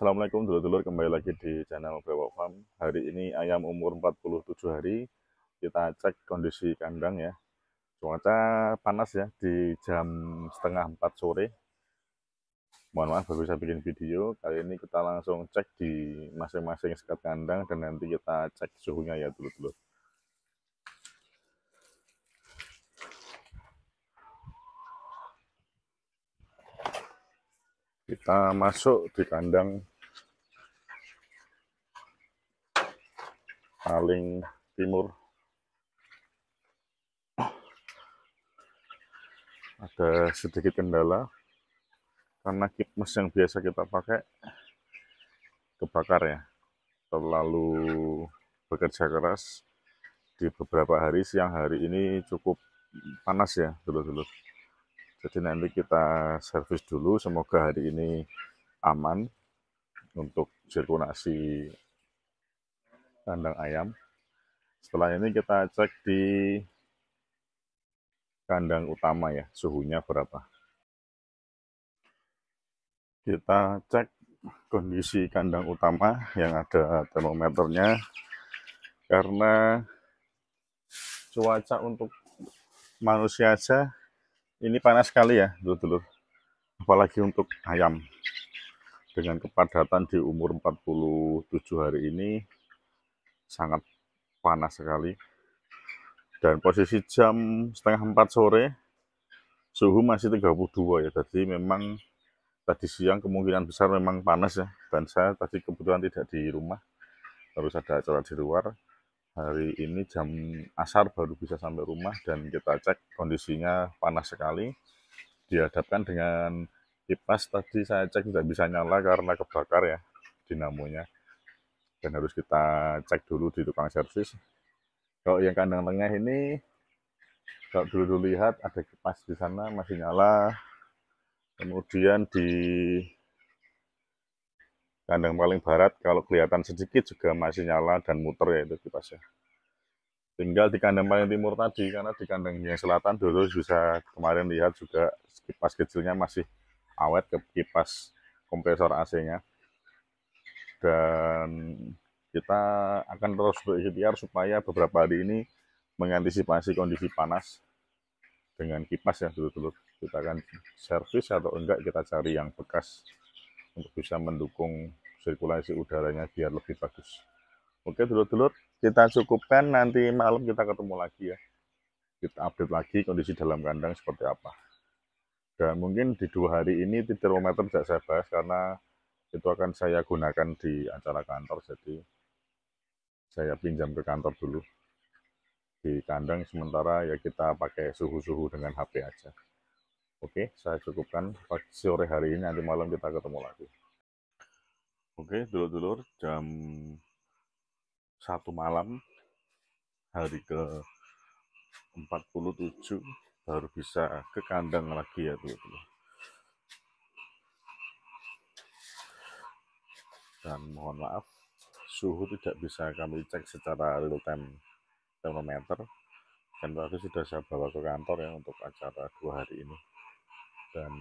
Assalamualaikum dulur-dulur, kembali lagi di channel Brewok Farm. Hari ini ayam umur 47 hari. Kita cek kondisi kandang ya. Cuaca panas ya di jam setengah 4 sore. Mohon maaf baru bisa bikin video. Kali ini kita langsung cek di masing-masing sekat kandang dan nanti kita cek suhunya ya dulur-dulur. Kita masuk di kandang paling timur. Ada sedikit kendala karena kipas yang biasa kita pakai kebakar ya, terlalu bekerja keras di beberapa hari. Siang hari ini cukup panas ya dulur-dulur, jadi nanti kita servis dulu, semoga hari ini aman untuk sirkulasi kandang ayam. Setelah ini kita cek di kandang utama ya, suhunya berapa. Kita cek kondisi kandang utama yang ada termometernya, karena cuaca untuk manusia aja ini panas sekali ya dulur-dulur, apalagi untuk ayam. Dengan kepadatan di umur 47 hari ini sangat panas sekali. Dan posisi jam setengah 4 sore suhu masih 32 ya, jadi memang tadi siang kemungkinan besar memang panas ya, dan saya tadi kebetulan tidak di rumah, harus ada acara di luar. Hari ini jam asar baru bisa sampai rumah dan kita cek kondisinya panas sekali. Dihadapkan dengan kipas, tadi saya cek tidak bisa nyala karena kebakar ya dinamonya, dan harus kita cek dulu di tukang servis. Kalau yang kandang tengah ini, kalau dulu lihat ada kipas di sana masih nyala, kemudian di kandang paling barat kalau kelihatan sedikit juga masih nyala dan muter ya itu kipasnya. Tinggal di kandang paling timur tadi, karena di kandang yang selatan dulu bisa kemarin lihat juga kipas kecilnya masih awet, ke kipas kompresor AC-nya. Dan kita akan terus berikhtiar supaya beberapa hari ini mengantisipasi kondisi panas dengan kipas ya dulur-dulur. Kita akan servis atau enggak kita cari yang bekas untuk bisa mendukung sirkulasi udaranya biar lebih bagus. Oke dulur-dulur, kita cukupkan, nanti malam kita ketemu lagi ya. Kita update lagi kondisi dalam kandang seperti apa. Dan mungkin di 2 hari ini termometer tidak saya bahas karena itu akan saya gunakan di acara kantor, jadi saya pinjam ke kantor dulu. Di kandang sementara ya kita pakai suhu-suhu dengan HP aja. Oke, saya cukupkan sore hari ini, nanti malam kita ketemu lagi. Oke, dulur-dulur, jam 1 malam, hari ke 47, baru bisa ke kandang lagi ya dulur-dulur. Dan mohon maaf, suhu tidak bisa kami cek secara real time termometer, dan tadi sudah saya bawa ke kantor ya untuk acara 2 hari ini. Dan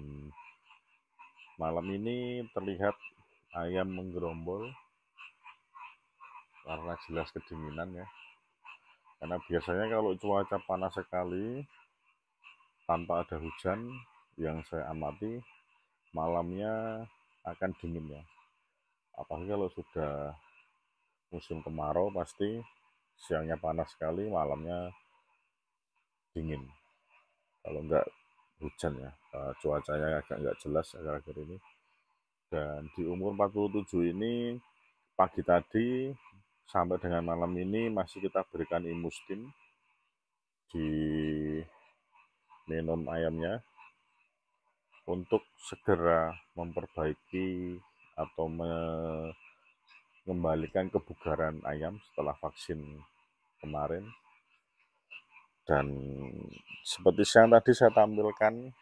malam ini terlihat ayam menggerombol karena jelas kedinginan ya, karena biasanya kalau cuaca panas sekali tanpa ada hujan yang saya amati, malamnya akan dingin ya. Apalagi kalau sudah musim kemarau, pasti siangnya panas sekali, malamnya dingin. Kalau enggak hujan ya, cuacanya agak enggak jelas akhir-akhir ini. Dan di umur 47 ini, pagi tadi sampai dengan malam ini masih kita berikan imustin di minum ayamnya untuk segera memperbaiki atau mengembalikan kebugaran ayam setelah vaksin kemarin. Dan seperti siang tadi saya tampilkan,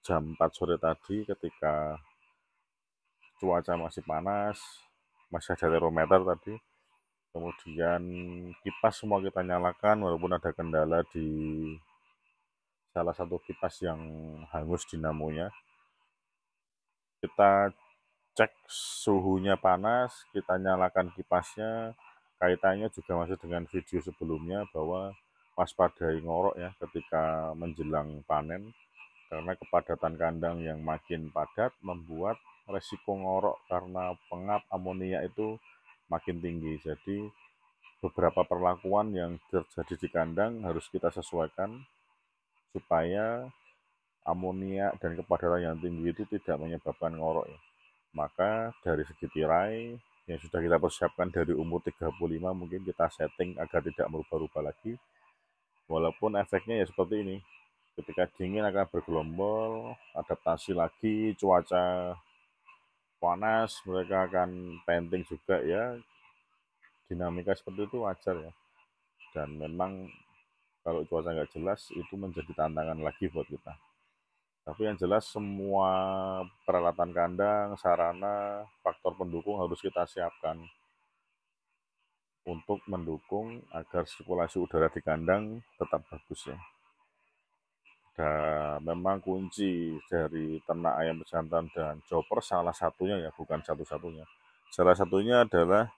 jam 4 sore tadi ketika cuaca masih panas, masih ada termometer tadi, kemudian kipas semua kita nyalakan walaupun ada kendala di salah satu kipas yang hangus dinamonya. Kita cek suhunya panas, kita nyalakan kipasnya. Kaitannya juga masih dengan video sebelumnya bahwa waspadai ngorok ya ketika menjelang panen, karena kepadatan kandang yang makin padat membuat resiko ngorok karena pengap amonia itu makin tinggi. Jadi beberapa perlakuan yang terjadi di kandang harus kita sesuaikan supaya amonia dan kepadatan yang tinggi itu tidak menyebabkan ngorok ya. Maka dari segi tirai yang sudah kita persiapkan dari umur 35 mungkin kita setting agar tidak merubah-rubah lagi. Walaupun efeknya ya seperti ini. Ketika dingin akan bergelombol, adaptasi lagi, cuaca panas, mereka akan penting juga ya. Dinamika seperti itu wajar ya. Dan memang kalau cuaca nggak jelas itu menjadi tantangan lagi buat kita. Tapi yang jelas semua peralatan kandang, sarana, faktor pendukung harus kita siapkan untuk mendukung agar sirkulasi udara di kandang tetap bagus ya. Dan memang kunci dari ternak ayam pejantan dan chopper salah satunya ya, bukan satu-satunya. Salah satunya adalah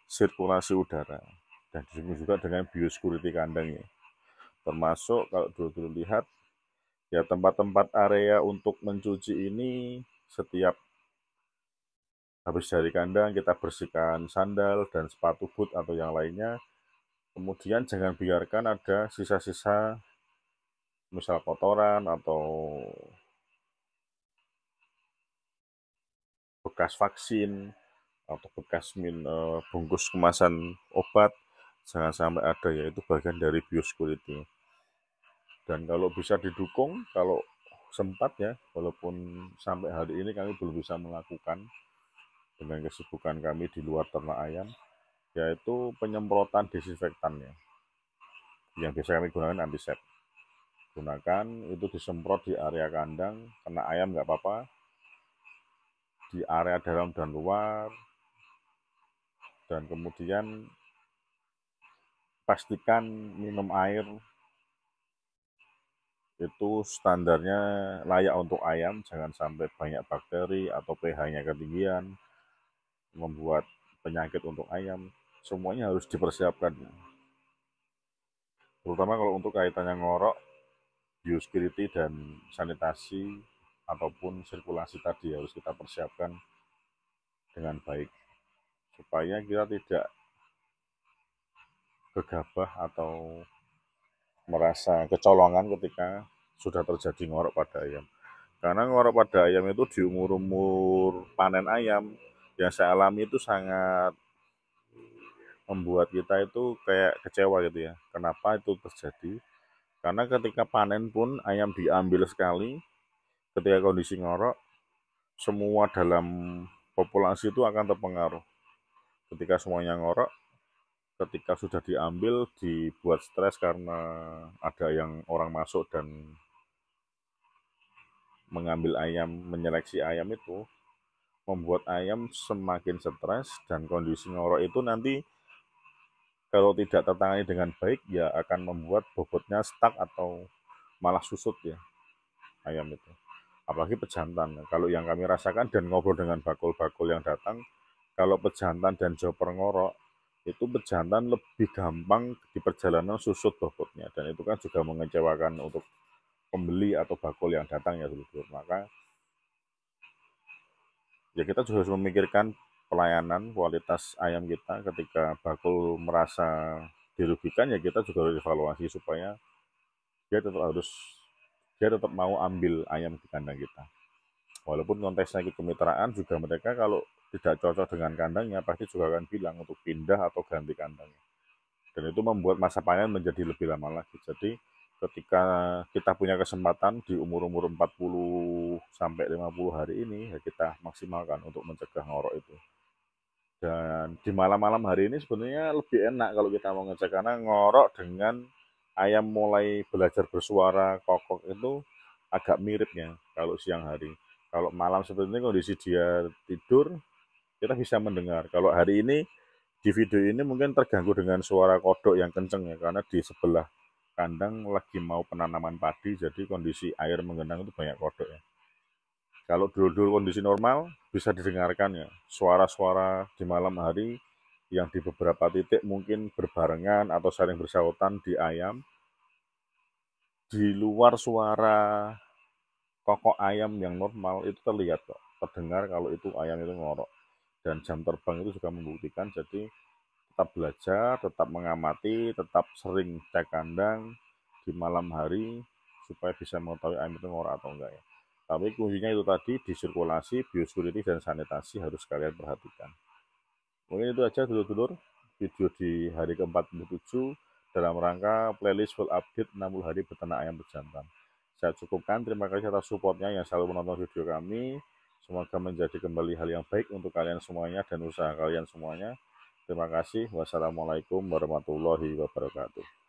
sirkulasi udara. Dan didukung juga dengan biosecurity kandang ya. Termasuk kalau dulu lihat ya tempat-tempat area untuk mencuci ini setiap habis dari kandang kita bersihkan sandal dan sepatu boot atau yang lainnya. Kemudian jangan biarkan ada sisa-sisa misal kotoran atau bekas vaksin atau bekas bungkus kemasan obat, jangan sampai ada ya, itu bagian dari biosecurity. Dan kalau bisa didukung, kalau sempat ya, walaupun sampai hari ini kami belum bisa melakukan dengan kesibukan kami di luar ternak ayam, yaitu penyemprotan disinfektan ya, yang biasa kami gunakan antisep. Gunakan itu disemprot di area kandang, kena ayam nggak apa-apa, di area dalam dan luar, dan kemudian pastikan minum air itu standarnya layak untuk ayam, jangan sampai banyak bakteri atau pH-nya ketinggian, membuat penyakit untuk ayam. Semuanya harus dipersiapkan. Terutama kalau untuk kaitannya ngorok, biosecurity dan sanitasi ataupun sirkulasi tadi harus kita persiapkan dengan baik supaya kita tidak gegabah atau merasa kecolongan ketika sudah terjadi ngorok pada ayam. Karena ngorok pada ayam itu di umur-umur panen ayam yang saya alami itu sangat membuat kita itu kayak kecewa gitu ya. Kenapa itu terjadi? Karena ketika panen pun ayam diambil sekali, ketika kondisi ngorok, semua dalam populasi itu akan terpengaruh. Ketika semuanya ngorok, ketika sudah diambil, dibuat stres karena ada yang orang masuk dan mengambil ayam, menyeleksi ayam itu, membuat ayam semakin stres dan kondisi ngorok itu nanti kalau tidak tertangani dengan baik ya akan membuat bobotnya stuck atau malah susut ya ayam itu. Apalagi pejantan. Kalau yang kami rasakan dan ngobrol dengan bakul-bakul yang datang, kalau pejantan dan joper ngorok, itu pejantan lebih gampang di perjalanan susut bobotnya. Dan itu kan juga mengecewakan untuk pembeli atau bakul yang datang ya dulu. Maka ya kita juga harus memikirkan pelayanan kualitas ayam kita ketika bakul merasa dirugikan ya kita juga harus evaluasi supaya dia tetap harus dia tetap mau ambil ayam di kandang kita. Walaupun konteksnya kemitraan juga mereka kalau tidak cocok dengan kandangnya pasti juga akan bilang untuk pindah atau ganti kandangnya. Dan itu membuat masa panen menjadi lebih lama lagi. Jadi ketika kita punya kesempatan di umur-umur 40 sampai 50 hari ini ya kita maksimalkan untuk mencegah ngorok itu. Dan di malam-malam hari ini sebenarnya lebih enak kalau kita mau ngecek karena ngorok dengan ayam mulai belajar bersuara kokok itu agak miripnya kalau siang hari. Kalau malam seperti ini kondisi dia tidur, kita bisa mendengar. Kalau hari ini di video ini mungkin terganggu dengan suara kodok yang kenceng ya karena di sebelah kandang lagi mau penanaman padi jadi kondisi air menggenang itu banyak kodok ya. Kalau dulu kondisi normal, bisa didengarkan ya, suara-suara di malam hari yang di beberapa titik mungkin berbarengan atau saling bersautan di ayam. Di luar suara kokok ayam yang normal itu terlihat kok, terdengar kalau itu ayam itu ngorok. Dan jam terbang itu juga membuktikan, jadi tetap belajar, tetap mengamati, tetap sering cek kandang di malam hari supaya bisa mengetahui ayam itu ngorok atau enggak ya. Tapi kuncinya itu tadi, di sirkulasi, biosecurity, dan sanitasi harus kalian perhatikan. Mungkin itu aja dulur-dulur video di hari ke-47 dalam rangka playlist full update 60 hari beternak ayam bejantan. Saya cukupkan, terima kasih atas supportnya yang selalu menonton video kami. Semoga menjadi kembali hal yang baik untuk kalian semuanya dan usaha kalian semuanya. Terima kasih. Wassalamualaikum warahmatullahi wabarakatuh.